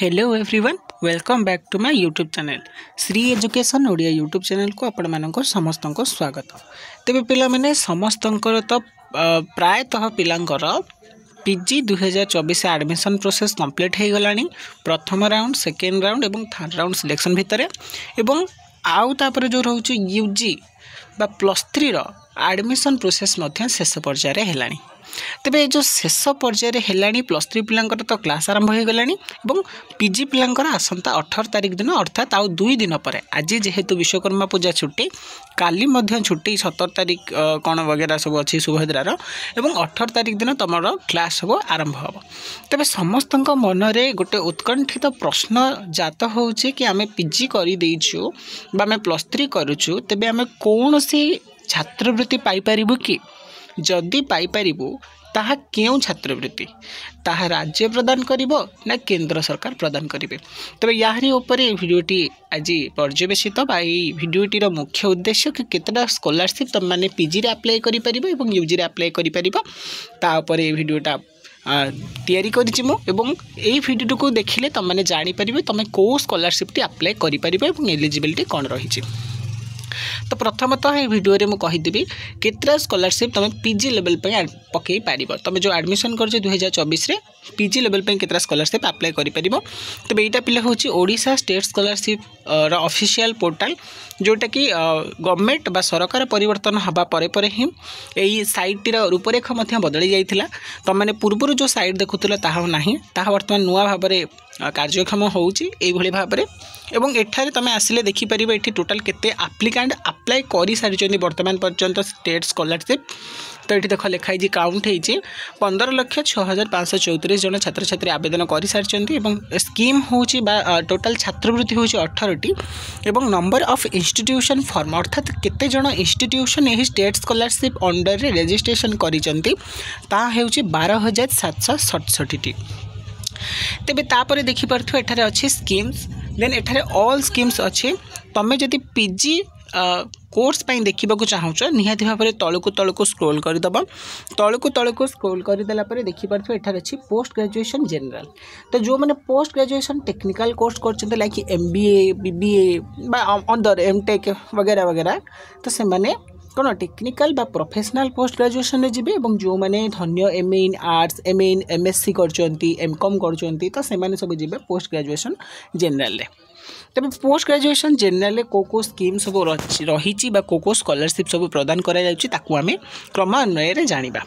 Hello everyone welcome back to my YouTube channel Shri education Odia YouTube channel को आपण मानक समस्त को स्वागत। तेबे पिला माने समस्त तो प्रायतः पिलांकर पीजी 2024 एडमिशन प्रोसेस कंप्लीट हो गलानी। प्रथम राउंड सेकेंड राउंड और थर्ड राउंड सिलेक्शन भितर एवं आउ तापर जो रोचे यूजी बा +3 रो एडमिशन प्रोसेस मध्य शेष पर्यायर हेलानी। तेबे जो शेष पर्यायर हेलानी +3 पिलांकर तो क्लास आरंभ हो गलानी और पीजी पिलांकर आसंता 18 तारिख दिन अर्थात आउ 2 दिन पर आज जेहेतु विश्वकर्मा पूजा छुट्टी काली मध्य छुट्टी 17 तारिख कौन वगैरह सब अच्छी सुभद्रार और 18 तारिख दिन तुम क्लास सब आरंभ हम। तेबे समस्त मन में गोटे उत्कंठित प्रश्न जात हो कि आम पीजी करदेचु आम +3 करुचु तेबे आम कौन सी छात्रवृत्ति पाइपर कि जदि पाइपरिबु ताहा केउ छात्रवृत्ति ताहा राज्य प्रदान करिबो ना केंद्र सरकार प्रदान करिवे। तबे याहरी ऊपर भिडियोटी आज पर्यवेक्षित भिडियोटीर मुख्य उद्देश्य कि केतटा स्कॉलरशिप तुम माने पीजी रे अप्लाई करि परिबो एवं यूजी रे अप्लाई करि परिबो ता ऊपर भिडियोटा तैयारी करिछि मु एवं एई भिडियो को देखिले तुम माने जानि परिबे तुम को स्कॉलरशिप टी अप्लाई करि परिबो एवं एलिजिबिलिटी कोन रहिछि। तो प्रथमतः ये वीडियो रे मु कहिदेबी केतरा स्कॉलरशिप तुम पीजी लेवल पे पकई पारिबो। तुम जो एडमिशन कर 2024 रे पीजी लेवल पे केतरा स्कॉलरशिप अप्लाई करि परिबो। तबे एटा पिले होची ओडिशा स्टेट स्कॉलरशिप रो ऑफिशियल पोर्टल जोटा कि गवर्नमेंट बा सरकार परिवर्तन हबा परे परे ही एई साइट रो रूपरेखा मध्य बदली जाइथिला। तुम माने पूर्व जो साइट देखुतला ताहा नाही ताहा वर्तमान नुवा भाबरे कार्यक्षम होउची एई भली भाबरे एवं एठारे तुम आसिले देखि परिबो एठी टोटल केते एप्लिकेंट अप्लाई करि सारिचोनी वर्तमान पर्यंत स्टेट स्कॉलरशिप। तो ये देख लिखाई काउंट होती 15,06,534 जन छात्र छात्री आवेदन कर सारी स्कीम हूँ टोटाल छात्रवृत्ति हूँ 18टी एवं नंबर ऑफ इंस्टीट्यूशन फॉर्म अर्थात केते जन इंस्टीट्यूशन यही स्टेट स्कॉलरशिप अंडर रे रजिस्ट्रेशन करिसेंती ता हेउची 12,767टी। तेबे तापरे देखि परथो एठारे अछि स्कीम्स देन एठारे ऑल स्कीम्स अछि। तमे जदि पीजी कोर्स पाई देखा चाहूच निहाती भाव में तलू स्क्रोल करदेव तलू स्क्रोल करदेला देखिपे एठार अच्छी पोस्ट ग्रेजुएशन जनरल। तो जो मैंने पोस्ट ग्रेजुएशन टेक्निकल कोर्स कर like MBA BBA other MTech वगैरह वगैरह तो से मैंने कौन टेक्निकल बा प्रोफेशनल पोस्ट ग्रेजुएशन जी और जो मैंने धन्य MA in arts MA in MSc कर MCOM कर तो से सब जी पोस्ट ग्रेजुएशन जनरल। तब पोस्ट ग्रेजुएशन जनरल को स्कीम सब रही को स्कॉलरशिप सब प्रदान करें क्रमान्वय जाना।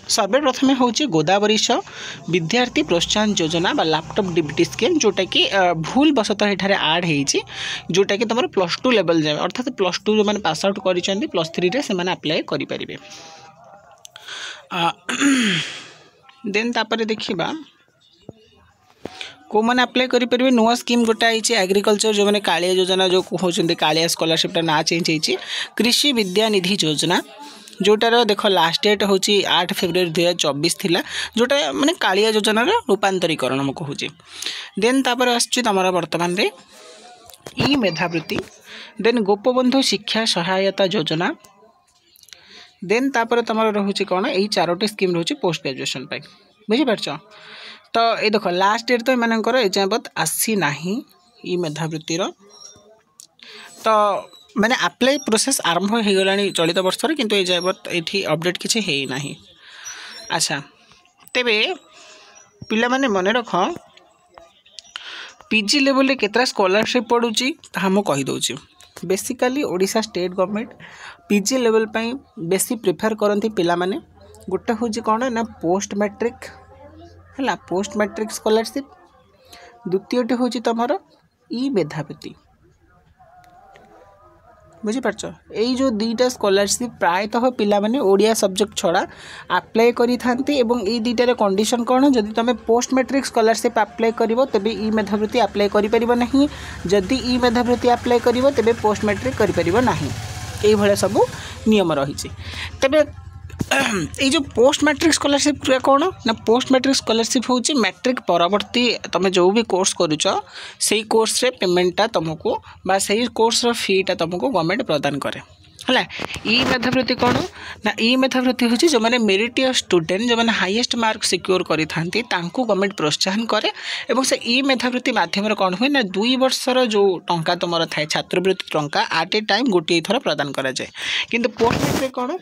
सर्वप्रथम हूँ गोदावरीश विद्यार्थी प्रोत्साहन योजना बा लैपटॉप डीबीटी स्कीम जोटा कि भूल बसतः एठारे ऐड होती जोटा कि तुम +2 लेवल जाए अर्थात +2 जो मैंने पास आउट कर +3 रे से मैंने अप्लाई करें। देन तापर देखिबा को मैंने अप्लाई करेंगे नुआ स्कीम गोटा आई एग्रीकल्चर जो मैंने कालिया योजना जो कहते कालिया स्कॉलरशिप ना चेंज होती कृषि विद्या निधि योजना जोटार देख लास्ट डेट हूँ 8 फेब्रुआरी 2024 थिला जोटा माने कालिया योजनार रूपांतरीकरण मु कहूँ। देन तापर आम वर्तमान रे ई मेधावृत्ति देन गोपबंधु शिक्षा सहायता योजना देन तापर तुम रोचे कौन यही 4टी स्कीम रोचे पोस्ट ग्रेजुएशन बुझीपार। तो ये देख लास्ट डेट तो एमानकर एजाबत आसी नाही ई मेधावृत्तिर तो मैंने अप्लाई प्रोसेस आरंभ हो गलानी चलित वर्ष किंतु एजाबत ये अपडेट किसी है ना। अच्छा तेबे पिला माने मन रख पीजी लेवल केतरा स्कॉलरशिप पड़ुची ताहा मु कहि दउची। Basically Odisha state government PG level पई बेसी प्रिफर करंती पिला माने गोटे हूँ कौन ना पोस्ट मैट्रिक है पोस्ट मैट्रिक स्कॉलरशिप द्वितीयटी हूँ तुम ई मेधावृत्ति बुझीपार। यही जो 2टा स्कॉलरशिप प्रायतः पिला माने ओडिया सब्जेक्ट छड़ा अप्लाई करी थांती एवं ई 2टार कंडीशन कौन जदि तुम पोस्ट मैट्रिक स्कॉलरशिप अप्लाई करिवो तबे ई मेधावृत्ति अप्लाई करि परिबो नहीं जदि ई मेधावृत्ति अप्लाई करिवो तबे पोस्ट मैट्रिक करि परिबो नहीं एई भले सब नियम रही। तबे ये जो पोस्ट मैट्रिक स्कॉलरशिप कौन ना पोस्ट मैट्रिक स्कॉलरशिप हूँ मैट्रिक परवर्ती तुम जो भी कोर्स करुच से कोर्स रे पेमेंटा तुमको बा से कोर्स रो फीटा तुमको गवर्नमेंट प्रदान करे है। ई मेधावृत्ति कौन ना ई मेधावृत्ति हूँ जो मैंने मेरिटियस स्टूडेंट जो मैंने हाईएस्ट मार्क सिक्योर करी गवर्नमेंट प्रोत्साहन करे और से ई मेधावृत्ति माध्यम कौन हुए ना 2 वर्षर जो टंका तुम थाए छात्रवृत्ति टंका आट ए टाइम गोटे थर प्रदान कराए किंतु पोस्ट मैट्रिक कौन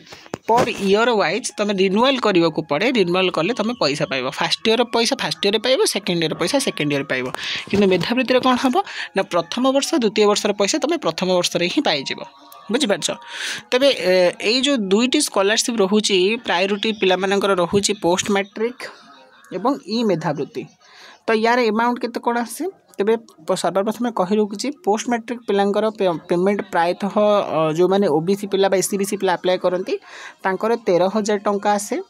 पर इयर वाइज तुम रिन्यूअल करने को पड़े रिन्यूअल कले तुम पैसा पाइब फास्ट इयर पैसा फास्ट इयर पाइब सेकेंड इयर पैसा सेकेंड इयर पाइब कि मेधावृत्ति कौन हम ना प्रथम वर्ष द्वितीय वर्षर पैसा तुम प्रथम वर्ष ही पाइज बुझिपार तेरे यही जो दुईटी स्कॉलरशिप रोचे प्रायोरिटी पिलामानकर रोचे पोस्ट मैट्रिक एवं ई मेधावृत्ति तो यार अमाउंट केते कौन आसे तेरे सर्वप्रथम कही रखी पोस्ट मैट्रिक पिलांकर पेमेंट प्रायतः जो मैंने ओबीसी पिला एससीबीसी पिला अप्लाई करती 13,000 टंका आसे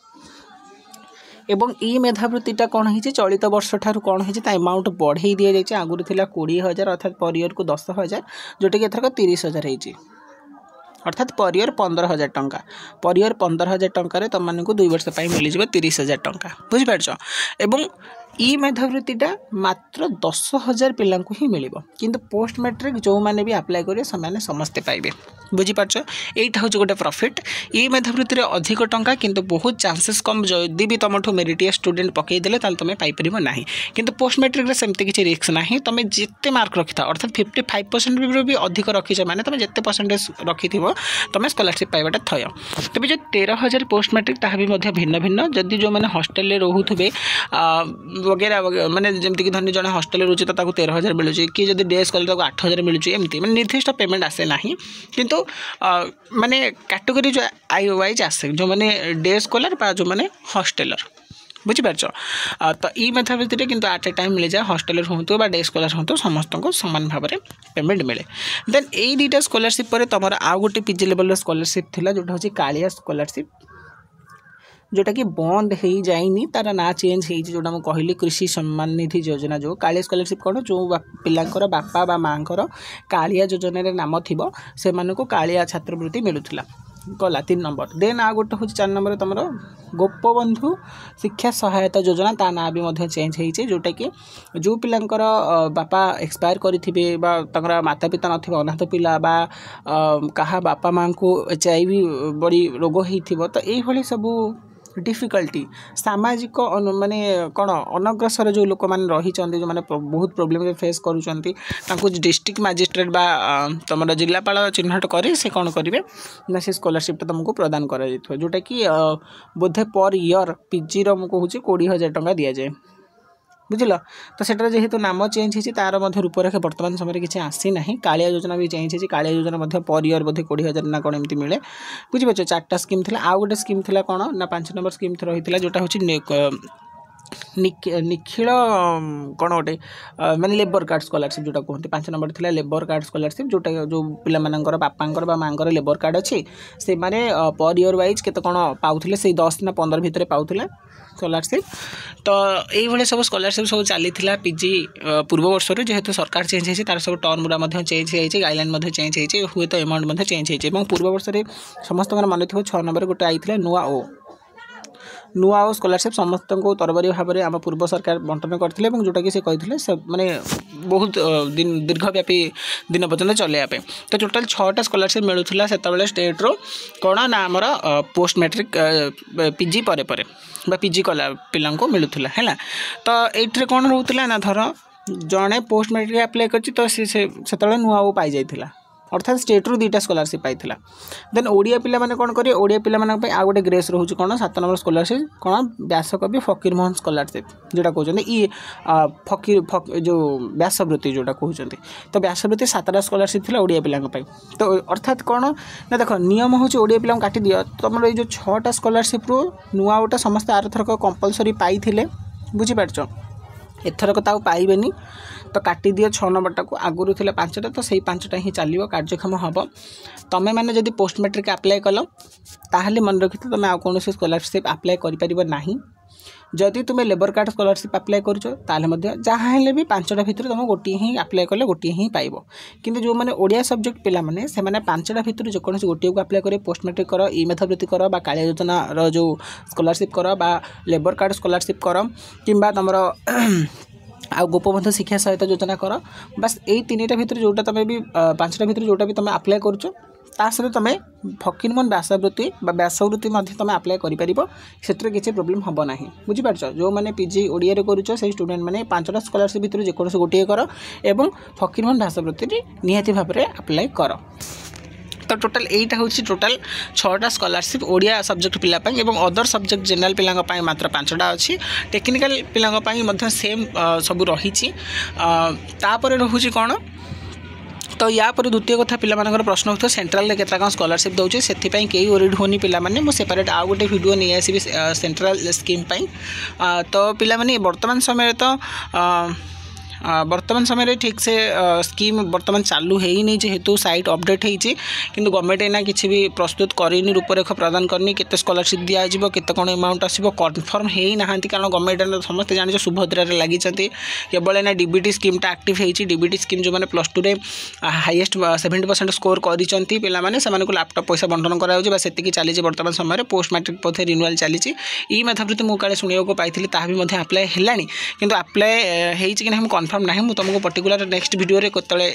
एवं ई मेधावृत्तिटा कौन है चलित वर्ष ठार कौन है अमाउंट बढ़े दि जाए आगुरी 20,000 अर्थात पर ईयर को 10,000 जोटा कि एथरक 30,000 होती अर्थात पर ईयर 15,000 टंका पर ईयर 15,000 टंकार तुमको 2 वर्ष मिल जाए 30,000 टंका बुझिपार एवं ई मेधावृत्तिटा मात्र 10,000 पिला ही मिल किंतु पोस्ट मैट्रिक जो मैंने भी अप्लाई करेंगे से समस्ते पाइबे बुझिपार यहाँ हूँ गोटे प्रॉफिट ई मेधावृत्ति अधिक टंका किंतु बहुत चांसेस कम जदि भी तुम मेरिटियस स्टूडेंट पकईदे तुम पाइपर ना किंतु पोस्ट मैट्रिक सेमती किसी रिस्क ना तुम जिते मार्क रखी था अर्थात 55% भी अधिक रखीच मैंने तुम जिते परसेंटेज रखी तुम स्कॉलरशिप पाइबाटा थय तेज जो 13,000 पोस्ट मैट्रिक ता भी भिन्न भिन्न जदि जो मैंने हॉस्टल रोथे वगैरह माने जमती धनी जन हॉस्टल रोचे तो 13,000 मिलूँ कि जब डे स्कॉलर 8,000 मिलूँ एमती मैंने निर्दिष्ट पेमेंट आसे ना किंतु माने कैटेगरी जो आई वाइज आसे जो मैंने डे स्कॉलर जो मैंने हॉस्टेलर बुझिपार तो ई मेधावृत्ति किंतु आट ए टाइम मिल जाए हॉस्टेलर हूँ डे स्कॉलर हूँ समस्त को सामान भाव में पेमेंट मिले देन यही दुईटा स्कॉलरशिप पर तुम आउ गोटे पीजी लेवल स्कॉलरशिप थिला जोटा हूँ कालिया स्कॉलरशिप जोटा कि बंद हो जाइनी तार ना चेंज हो जोटा मुझे कहली कृषि सम्मान निधि योजना जो कालिया स्कॉलरशिप कौन जो पिलांकर बापा बा माँकर कालिया योजन नाम थी से कालिया छात्रवृत्ति मिलूला गला 3 नंबर देन आ गोटे हूँ 4 नंबर तुम गोपबंधु शिक्षा सहायता योजना ता ना भी चेंज हो जोटा कि जो पिलांकर बापा एक्सपायर करेंगे माता पिता न अनाथ पिला बा कहा बापा माँ को HIV बड़ी रोग हो तो ये सब डिफिकल्टी सामाजिक माने कौन अनग्रसर जो लोक मैंने रही जो मैंने बहुत प्रोब्लेम फेस करूँ डिस्ट्रिक्ट मैजिस्ट्रेट बा तुम जिलापाल चिन्हट करे से कौन करेंगे ना से स्कॉलरशिप तुमको प्रदान कर जोटा कि बोधे पर ईयर पीजी मुझे हूँ 20,000 टंका दि जाए बुझल तो सेटार जेहेतु नाम चेंज होती तार रूपरेखा बर्तमान समय किसी आसी ना कालिया योजना भी चेंज होती कालिया योजना पर ईयर बोधे 20,000 ना कौन एमती मिले बुझिपार 4टा स्कीम थी आउ गोटे स्कीम थी कौन ना 5 नंबर स्कीम रही जोटा हूँ निखिल कौन गोटे माने लेबर कार्ड स्कॉलरशिप जोटा कहते 5 नंबर थी लेबर कार्ड स्कॉलरशिप जोटा जो पिला बापांकर बा मांकर लेबर कार्ड अच्छी से माने पर ईयर वाइज केते कौन पाउथिले से 10 ना 15 भितर पाउथिले स्कॉलरशिप तो ये सब स्कॉलरशिप सब चली पीजी पूर्व वर्ष जेहेतु सरकार चेंज होती तार सब टर्म गुड़ा चेंज होती गाइडलाइन चेंज होती हुए तो अमाउंट चेंज होती पूर्व वर्ष समस्त मन थो 6 नंबर गोटे आई नुआ स्कॉलरशिप समस्त को तरबरी भाव में आम पूर्व सरकार बंटन करते जोटा कि कहते माने बहुत दिन दीर्घव्यापी दिन पर्यटन चलैया तो टोटाल 6टा स्कॉलरशिप मिलूला से स्टेट्रो कौन ना आमर पोस्ट मैट्रिक पीजी पर पीजी कला पिला मिलूला है तो ये कौन रोला ना धर जड़े पोस्ट मैट्रिक अप्लाई कर नुआ पाई जाइला अर्थात स्टेट्रु 2टा स्कॉलरशिप पाइला देन ओडिया पिला माने कौन करेंगे ओडिया पिला माने आ गोटे ग्रेस रोच कौन 7 नंबर स्कॉलरशिप कौन व्यासकवि फकीर मोहन स्कॉलरशिप जोटा कहते ई फकीर जो व्यासवृत्ति जोटा कहते तो व्यासवृत्ति 7टा स्कॉलरशिप थी ओडिया पिला तो अर्थात कौन ना देख नियम हूँ ओडिया पिला काटी दियो तुम ये 6टा स्कॉलरशिप रु नुआ गोटा समस्त आरथरक कंपलसरी पाई बुझिपार एथरक ताऊ पाइबेनी तो काटी दियो 6 नंबरटा को आगुरी थी 5टा तो सही 5टा ही चलो कार्यक्षम हम तुम्हें मैंने जब पोस्ट मैट्रिक अप्लाई कल ताहले मन रखी तुम आउ कौन स्कॉलरशिप अप्लाई करना जदि तुम्हें लेबर कार्ड स्कॉलरशिप अप्लाई कर जहाँ भी 5टा भितर तुम गोटे ही अप्लाई कले गोटे ही पाइब किंतु जो मैंने ओडिया सब्जेक्ट पिला माने से 5टा भितर जेकोसी गोटे को अप्लाई करे पोस्ट मैट्रिक कर ई मेधावृत्ति कर बा कालिया योजना रो जो स्कॉलरशिप कर बा लेबर कार्ड स्कॉलरशिप कर किंबा तुमर आ गोपबंधु शिक्षा सहायता योजना कर बस यही 3टा भितर जोटा तुम भी 5टा भितर जोटा भी तुम अप्लाई कर ता सहित तुम फकीरमोहन व्यासवृत्ति व्यासवृत्ति तुम आप्लाय कर किसी प्रोब्लेम हम ना बुझीपार जो मैंने पीजी ओडिया करुच से स्टूडेंट मैंने 5टा स्कॉलरशिप भितर जेकोसी गोटे कर एवं फकीरमोहन व्यासवृत्ति निहाती भाव में आप्लाय कर। तो टोटाल यहीटा हूँ टोटाल 6टा स्कॉलरशिप ओडिया सब्जेक्ट पिलापाई एवं अदर सब्जेक्ट जनरल पिलांपाई मात्र 5टा अच्छी टेक्निकल पिलांपाई सेम सब रही रोचे कौन तो या पर द्वितीय कथा पिलामानकर प्रश्न होता सेंट्रल रे केतना स्कॉलरशिप दउचे सेथिपाई केही ओरिड होनी पिला माने मो सेपरेट आ गोटे वीडियो नहीं आसीबी सेंट्रल स्कीम पाई। तो पिला माने वर्तमान समय तो वर्तमान समय ठीक से स्कीम वर्तमान चालू है ही नहीं जेहेतु साइट अपडेट होती किंतु गवर्नमेंट एना किसी भी प्रस्तुत करनी रूपरेख प्रदान करनी केते स्कॉलरशिप दिया जिवो केते कोन अमाउंट आसीबो कन्फर्म है ही नहांती कारण गवर्नमेंट समस्त जानि सुभद्रा रे लागि छथि केवल एना डीबीटी स्कीम टा एक्टिव हेछि डीबीटी स्कीम जो माने +2 रे हाईएस्ट 70% स्कोर करिसंती पिला माने समान को लैपटॉप पैसा बंटन करा होछि बा सेति की चली वर्तमान समय पोस्ट मैट्रिक पथे रिन्यूअल चली ई मेधावृत्ति मु काले सुनियो को पाइथिली ताहा भी मध्ये अप्लाई हेलानी किंतु अप्लाई हेछि कि हम कन्फर्म नहीं मुझे तुमको पर्टिकुलर नेक्स्ट वीडियो रे कोतले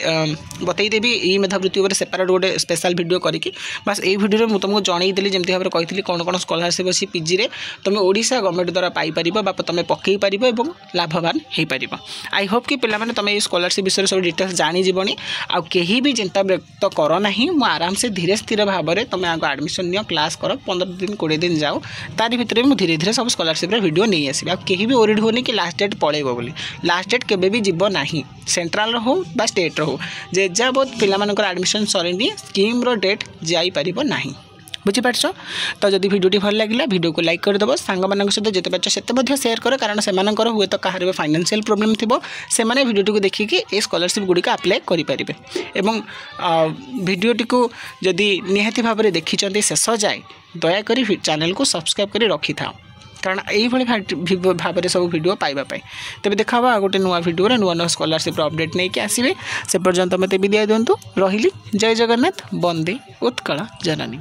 बतईदेवी ई मेधावृत्ति उपर सेपरेट गोटे स्पेशल वीडियो करी बस ये वीडियो में तुमको जनईदेली जमी भाव में कही कौन कौन स्कॉलरशिप अच्छी पीजी रे तुम ओडिशा गवर्नमेंट द्वारा पाइपर बा तुम पकई पार और लाभवान हो पार। आई होप कि पिलाने तुम ये स्कॉलरशिप विषय सब डिटेल्स जानीजी आउ कहीं भी चिंता व्यक्त कर ना मु आराम से धीरे स्थिर भाव में तुम आगे एडमिशन नियो क्लास कर 15 दिन 20 दिन जाओ तारी भितर मुझे धीरे धीरे सब स्कॉलरशिप वीडियो नहीं आसबि कहीं भी ओरिड होनी कि लास्ट डेट पड़ेगा बोली लास्ट डेट केबे भी जीव ना सेंट्रल हो बा स्टेट हो जे जा बहुत पिलामानकर एडमिशन सरीनी स्कीम रो डेट जाई परिबो नाही बुझीपार। तो जदि वीडियोटी भल लगे वीडियो को लाइक करदेव सांग मान सहित जिते पार्छ से शेयर कर कारण से हुए तो कहार फाइनेंशियल प्रॉब्लम थी से वीडियोटी को देखिए ये स्कॉलरशिप गुड़िक अप्लाई करेंगे एवं वीडियोटी को जदि निहाती भाव में देखी शेष जाए दयाकोरी चैनल को सब्सक्राइब कर रखी था कारण यही भाव में सब वीडियो पाइबापी तेज देखा गोटे नुआ वीडियो नुआ नुआ स्कॉलरशिप अपडेट नहीं कि आसवे से पर्यंत मत विदाय दिंतु रही जय जगन्नाथ वंदे उत्कल जननी।